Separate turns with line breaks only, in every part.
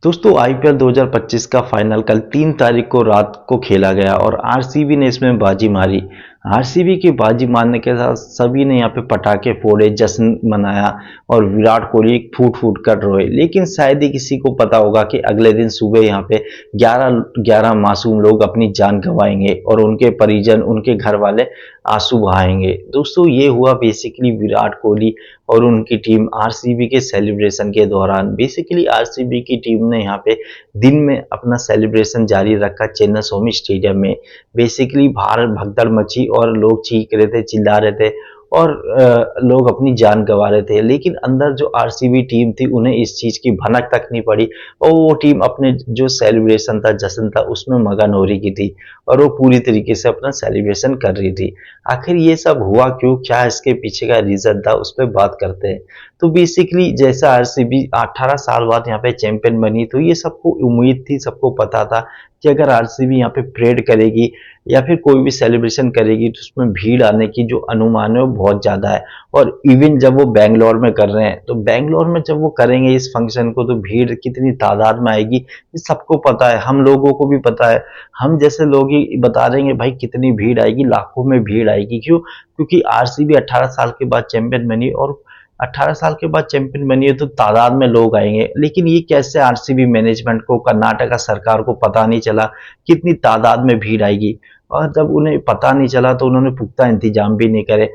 दोस्तों आईपीएल 2025 का फाइनल कल 3 तारीख को रात को खेला गया और आरसीबी ने इसमें बाजी मारी। आरसीबी की बाजी मारने के साथ सभी ने यहाँ पे पटाखे फोड़े, जश्न मनाया और विराट कोहली फूट फूट कर रोए। लेकिन शायद ही किसी को पता होगा कि अगले दिन सुबह यहाँ पे 11 मासूम लोग अपनी जान गंवाएंगे और उनके परिजन, उनके घर वाले आंसू बहाएंगे। दोस्तों ये हुआ बेसिकली विराट कोहली और उनकी टीम आरसीबी के सेलिब्रेशन के दौरान। बेसिकली आरसीबी की टीम ने यहाँ पे दिन में अपना सेलिब्रेशन जारी रखा चेन्नई स्वामी स्टेडियम में। बेसिकली बाहर भगदड़ मची और लोग चीख रहे थे, चिल्ला रहे थे और लोग अपनी जान गंवा रहे थे। लेकिन अंदर जो आरसीबी टीम थी उन्हें इस चीज की भनक तक नहीं पड़ी और वो टीम अपने जो सेलिब्रेशन था, जश्न था, उसमें मगन हो रही की थी और वो पूरी तरीके से अपना सेलिब्रेशन कर रही थी। आखिर ये सब हुआ क्यों, क्या इसके पीछे का रीजन था, उस पर बात करते हैं। तो बेसिकली जैसा आरसीबी 18 साल बाद यहाँ पे चैंपियन बनी, तो ये सबको उम्मीद थी, सबको पता था कि अगर आरसीबी यहाँ पे परेड करेगी या फिर कोई भी सेलिब्रेशन करेगी तो उसमें भीड़ आने की जो अनुमान है वो बहुत ज्यादा है। और इवन जब वो बेंगलोर में कर रहे हैं तो बेंगलोर में जब वो करेंगे इस फंक्शन को तो भीड़ कितनी तादाद में आएगी ये सबको पता है, हम लोगों को भी पता है। हम जैसे लोग ही बता देंगे भाई कितनी भीड़ आएगी, लाखों में भीड़ आएगी। क्यों? क्योंकि आरसीबी 18 साल के बाद चैंपियन बनी और 18 साल के बाद चैंपियन बनी है तो तादाद में लोग आएंगे। लेकिन ये कैसे आरसीबी मैनेजमेंट को, कर्नाटका सरकार को पता नहीं चला कितनी तादाद में भीड़ आएगी। और जब उन्हें पता नहीं चला तो उन्होंने पुख्ता इंतजाम भी नहीं करे।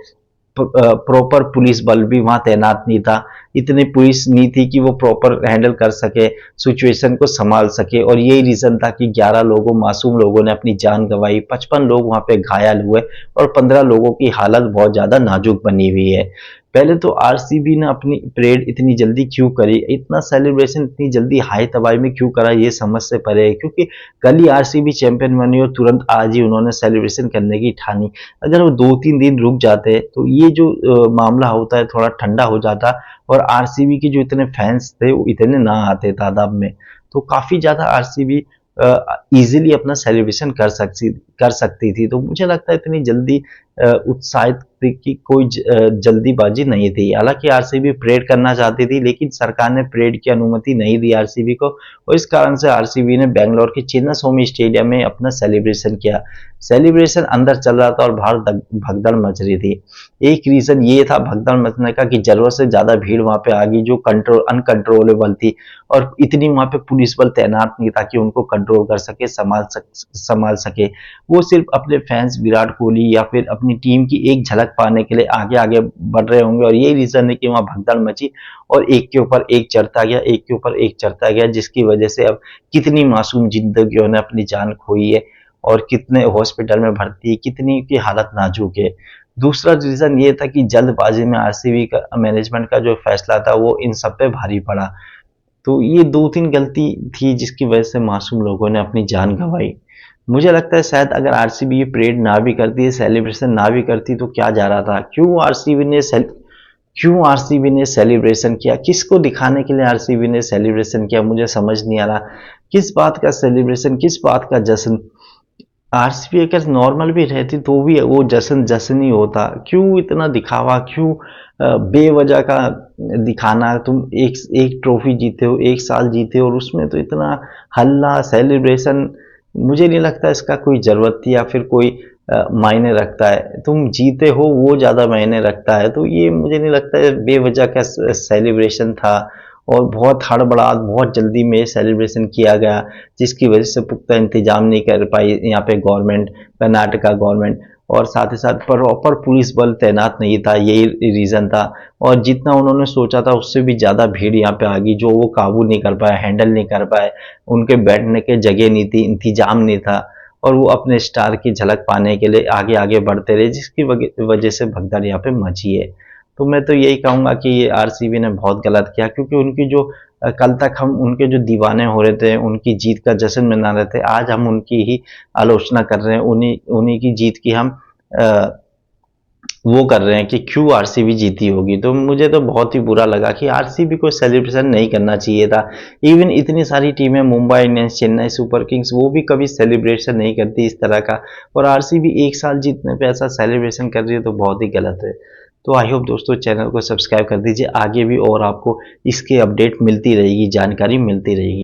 प्रॉपर पुलिस बल भी वहां तैनात नहीं था, इतनी पुलिस नहीं थी कि वो प्रॉपर हैंडल कर सके, सिचुएशन को संभाल सके। और यही रीजन था कि 11 लोगों, मासूम लोगों ने अपनी जान गंवाई, 55 लोग वहां पे घायल हुए और 15 लोगों की हालत बहुत ज्यादा नाजुक बनी हुई है। पहले तो आरसीबी ने अपनी परेड इतनी जल्दी क्यों करी, इतना सेलिब्रेशन इतनी जल्दी हाई तबाही में क्यों करा, ये समझ से परे है। क्योंकि कल ही आरसीबी चैंपियन बनी और तुरंत आज ही उन्होंने सेलिब्रेशन करने की ठानी। अगर वो 2-3 दिन रुक जाते तो ये जो मामला होता है थोड़ा ठंडा हो जाता और आरसीबी के जो इतने फैंस थे वो इतने ना आते तादाद में, तो काफी ज्यादा आरसीबी इजीली अपना सेलिब्रेशन कर सकती थी। तो मुझे लगता है इतनी जल्दी उत्साहित थी कि कोई जल्दीबाजी नहीं थी। हालांकि आरसीबी परेड करना चाहती थी लेकिन सरकार ने परेड की अनुमति नहीं दी आरसीबी को और इस कारण से आरसीबी ने बेंगलोर के चिन्ना स्वामी स्टेडियम में अपना सेलिब्रेशन किया। सेलिब्रेशन अंदर चल रहा था और बाहर भगदड़ मच रही थी। एक रीजन ये था भगदड़ मचने का कि जरूरत से ज्यादा भीड़ वहां पे आ गई जो अनकंट्रोलेबल थी और इतनी वहां पे पुलिस बल तैनात नहीं था कि उनको कंट्रोल कर सके, संभाल सके। वो सिर्फ अपने फैंस विराट कोहली या फिर अपनी टीम की एक झलक पाने के लिए आगे आगे बढ़ रहे होंगे और यही रीजन है कि वहां भगदड़ मची और एक के ऊपर एक चढ़ता गया, एक के ऊपर एक चढ़ता गया, जिसकी वजह से अब कितनी मासूम जिंदगियों ने अपनी जान खोई है और कितने हॉस्पिटल में भर्ती है, कितनी की हालत नाजुक है। दूसरा रीजन ये था कि जल्दबाजी में आरसीबी का मैनेजमेंट का जो फैसला था वो इन सब पे भारी पड़ा। तो ये 2-3 गलती थी जिसकी वजह से मासूम लोगों ने अपनी जान गंवाई। मुझे लगता है शायद अगर आरसीबी ये परेड ना भी करती, सेलिब्रेशन ना भी करती तो क्या जा रहा था। क्यों आरसीबी ने सेलिब्रेशन किया, किसको दिखाने के लिए आरसीबी ने सेलिब्रेशन किया, मुझे समझ नहीं आ रहा। किस बात का सेलिब्रेशन, किस बात का जश्न। आरसीबी अगर नॉर्मल भी रहती तो भी वो जश्न जश्न ही होता। क्यों इतना दिखावा, क्यों बेवजह का दिखाना। तुम एक एक ट्रॉफी जीते हो, एक साल जीते हो और उसमें तो इतना हल्ला सेलिब्रेशन, मुझे नहीं लगता इसका कोई जरूरत थी या फिर कोई मायने रखता है। तुम जीते हो वो ज्यादा मायने रखता है। तो ये मुझे नहीं लगता है बेवजह का सेलिब्रेशन था और बहुत हड़बड़ाहट, बहुत जल्दी में सेलिब्रेशन किया गया जिसकी वजह से पुख्ता इंतजाम नहीं कर पाई यहाँ पे गवर्नमेंट, कर्नाटका गवर्नमेंट। और साथ ही साथ प्रॉपर पुलिस बल तैनात नहीं था, यही रीजन था। और जितना उन्होंने सोचा था उससे भी ज्यादा भीड़ यहाँ पे आ गई जो वो काबू नहीं कर पाए, हैंडल नहीं कर पाए। उनके बैठने के जगह नहीं थी, इंतजाम नहीं था और वो अपने स्टार की झलक पाने के लिए आगे आगे बढ़ते रहे जिसकी वजह से भगदड़ यहाँ पे मची है। तो मैं तो यही कहूंगा कि ये आरसीबी ने बहुत गलत किया क्योंकि उनकी जो कल तक हम उनके जो दीवाने हो रहे थे, उनकी जीत का जश्न मना रहे थे, आज हम उनकी ही आलोचना कर रहे हैं, उन्हीं उन्हीं की जीत की हम वो कर रहे हैं कि क्यों आरसीबी जीती होगी। तो मुझे तो बहुत ही बुरा लगा कि आरसीबी को सेलिब्रेशन नहीं करना चाहिए था। इवन इतनी सारी टीमें, Mumbai Indians, Chennai super Kings, वो भी कभी सेलिब्रेशन नहीं करती इस तरह का, और आरसीबी एक साल जीतने पे ऐसा सेलिब्रेशन कर रही है तो बहुत ही गलत है। तो आई होप दोस्तों चैनल को सब्सक्राइब कर दीजिए, आगे भी और आपको इसके अपडेट मिलती रहेगी, जानकारी मिलती रहेगी।